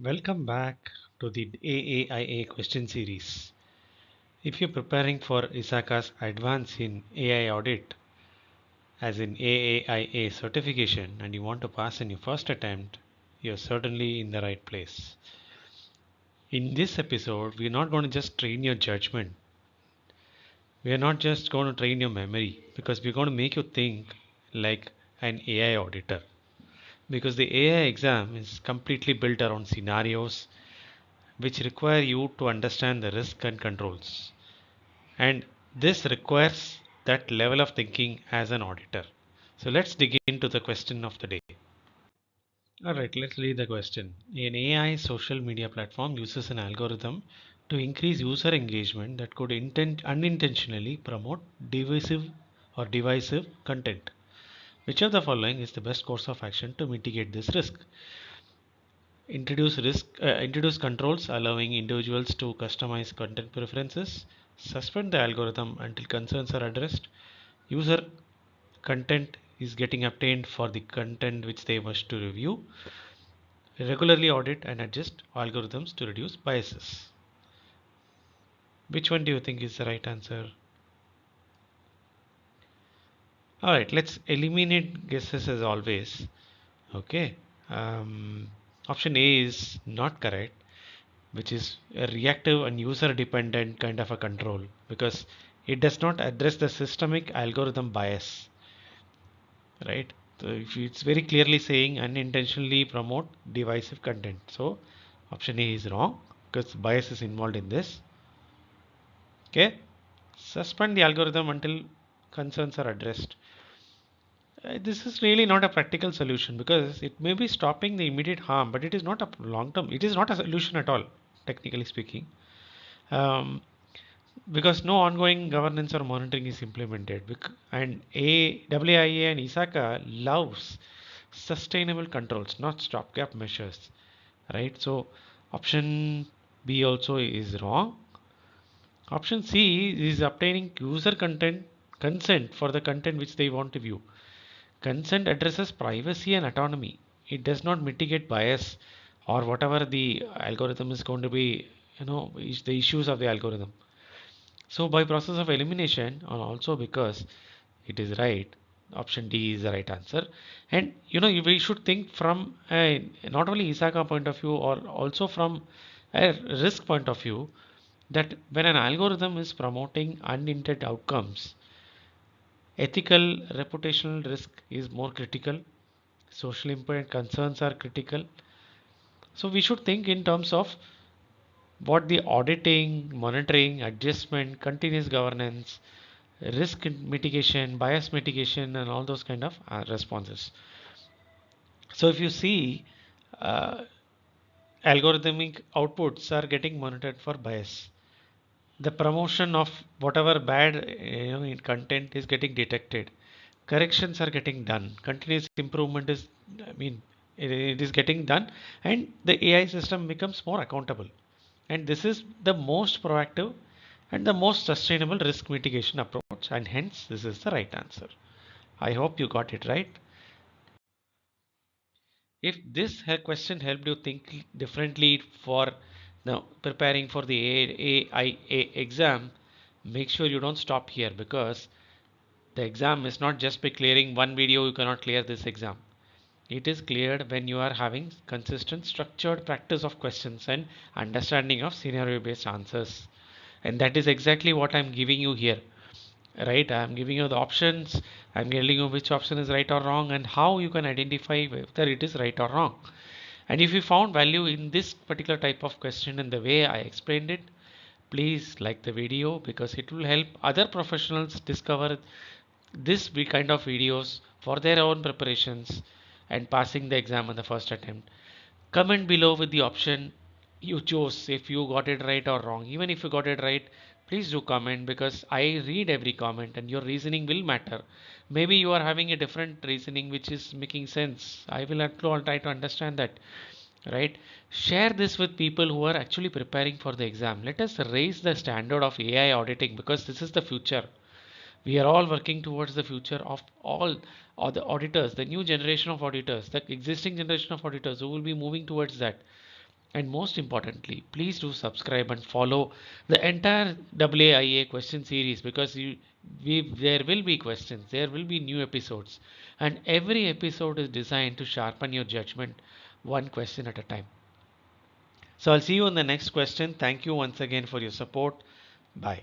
Welcome back to the AAIA question series. If you're preparing for ISACA's Advance in AI Audit, as in AAIA certification, and you want to pass in your first attempt, you're certainly in the right place. In this episode, we're not going to just train your judgment. We are not just going to train your memory because we're going to make you think like an AI auditor. Because the AI exam is completely built around scenarios which require you to understand the risk and controls. And this requires that level of thinking as an auditor. So let's dig into the question of the day. All right, let's read the question. An AI social media platform uses an algorithm to increase user engagement that could unintentionally promote divisive content. Which of the following is the best course of action to mitigate this risk? Introduce controls allowing individuals to customize content preferences, suspend the algorithm until concerns are addressed, user content is getting obtained for the content which they wish to review, regularly audit and adjust algorithms to reduce biases. Which one do you think is the right answer? Alright, let's eliminate guesses as always. Okay. Um, Option A is not correct, which is a reactive and user dependent kind of a control because it does not address the systemic algorithm bias, right? So if it's very clearly saying unintentionally promote divisive content. So option A is wrong because bias is involved in this. Okay. Suspend the algorithm until concerns are addressed. This is really not a practical solution because it may be stopping the immediate harm, but it is not a long term. It is not a solution at all, technically speaking. Um, because no ongoing governance or monitoring is implemented. And AAIA and ISACA loves sustainable controls, not stopgap measures, right? So option B also is wrong. Option C is obtaining user content consent for the content which they want to view. Consent addresses privacy and autonomy. It does not mitigate bias or whatever the algorithm is going to be, the issues of the algorithm. So by process of elimination, and also because it is right, option D is the right answer. And we should think from not only ISACA point of view or also from a risk point of view that when an algorithm is promoting unintended outcomes, ethical reputational risk is more critical, social impact concerns are critical. So we should think in terms of what the auditing, monitoring, adjustment, continuous governance, risk mitigation, bias mitigation, and all those kind of responses. So if you see, uh, algorithmic outputs are getting monitored for bias. The promotion of whatever bad in content is getting detected. Corrections are getting done. Continuous improvement is, I mean, it is getting done, and the AI system becomes more accountable. And this is the most proactive and the most sustainable risk mitigation approach, and hence this is the right answer. I hope you got it right. If this question helped you think differently for now preparing for the AAIA exam, make sure you don't stop here because the exam is not just by clearing one video you cannot clear this exam. It is cleared when you are having consistent structured practice of questions and understanding of scenario based answers. And that is exactly what I'm giving you here, right? I'm giving you the options. I'm telling you which option is right or wrong and how you can identify whether it is right or wrong. And if you found value in this particular type of question and the way I explained it, please like the video because it will help other professionals discover this kind of videos for their own preparations and passing the exam on the first attempt. Comment below with the option you chose if you got it right or wrong. Even if you got it right, please do comment because I read every comment and your reasoning will matter. Maybe you are having a different reasoning which is making sense. I will have to try to understand that, right? Share this with people who are actually preparing for the exam. Let us raise the standard of AI auditing because this is the future. We are all working towards the future of all the auditors, the new generation of auditors, the existing generation of auditors who will be moving towards that. And most importantly, please do subscribe and follow the entire AAIA question series, because there will be questions, there will be new episodes, and every episode is designed to sharpen your judgment one question at a time. So I'll see you on the next question. Thank you once again for your support. Bye.